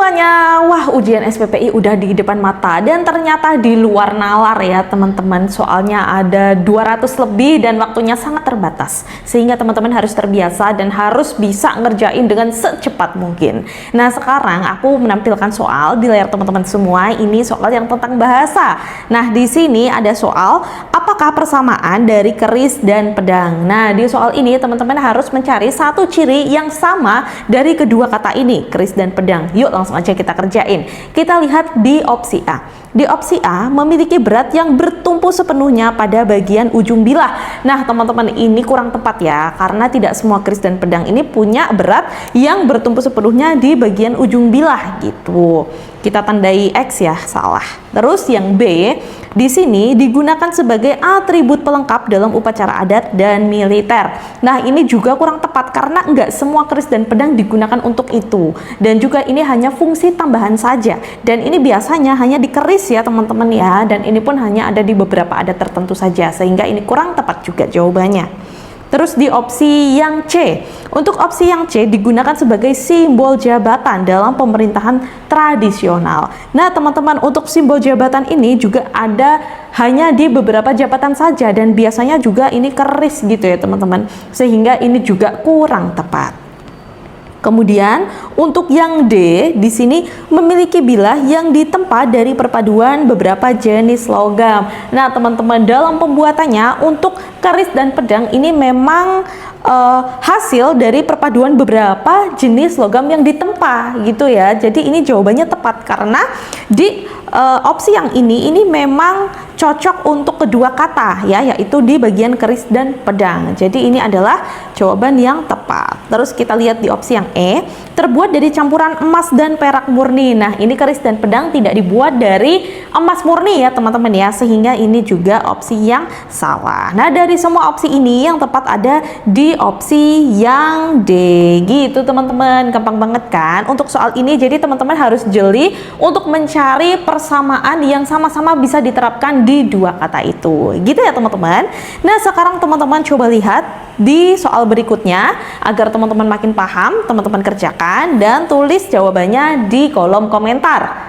semuanya, wah ujian SPPI udah di depan mata dan ternyata di luar nalar ya teman-teman. Soalnya ada 200 lebih dan waktunya sangat terbatas. Sehingga teman-teman harus terbiasa dan harus bisa ngerjain dengan secepat mungkin. Nah sekarang aku menampilkan soal di layar teman-teman semua. Ini soal yang tentang bahasa. Nah di sini ada soal apakah persamaan dari keris dan pedang. Nah di soal ini teman-teman harus mencari satu ciri yang sama dari kedua kata ini, keris dan pedang. Yuk langsung aja kita kerjain. Kita lihat di opsi A. Di opsi A memiliki berat yang bertumpu sepenuhnya pada bagian ujung bilah. Nah teman-teman ini kurang tepat ya, karena tidak semua keris dan pedang ini punya berat yang bertumpu sepenuhnya di bagian ujung bilah gitu. Kita tandai X ya, salah. Terus yang B, di sini digunakan sebagai atribut pelengkap dalam upacara adat dan militer. Nah ini juga kurang tepat karena enggak semua keris dan pedang digunakan untuk itu. Dan juga ini hanya fungsi tambahan saja. Dan ini biasanya hanya di keris ya teman-teman ya. Dan ini pun hanya ada di beberapa adat tertentu saja. Sehingga ini kurang tepat juga jawabannya. Terus di opsi yang C, untuk opsi yang C digunakan sebagai simbol jabatan dalam pemerintahan tradisional. Nah teman-teman, untuk simbol jabatan ini juga ada hanya di beberapa jabatan saja dan biasanya juga ini keris gitu ya teman-teman, sehingga ini juga kurang tepat. Kemudian untuk yang D di sini memiliki bilah yang ditempa dari perpaduan beberapa jenis logam. Nah teman-teman, dalam pembuatannya untuk keris dan pedang ini memang hasil dari perpaduan beberapa jenis logam yang ditempa gitu ya. Jadi ini jawabannya tepat karena di opsi yang ini memang cocok untuk kedua kata ya, yaitu di bagian keris dan pedang. Jadi ini adalah jawaban yang tepat. Terus kita lihat di opsi yang E, terbuat dari campuran emas dan perak murni. Nah ini keris dan pedang tidak dibuat dari emas murni ya teman-teman ya, sehingga ini juga opsi yang salah. Nah dari semua opsi ini yang tepat ada di opsi yang D gitu teman-teman. Gampang banget kan untuk soal ini. Jadi teman-teman harus jeli untuk mencari persamaan yang sama-sama bisa diterapkan di dua kata itu gitu ya teman-teman. Nah sekarang teman-teman coba lihat di soal berikutnya agar teman-teman makin paham. Teman-teman kerjakan dan tulis jawabannya di kolom komentar.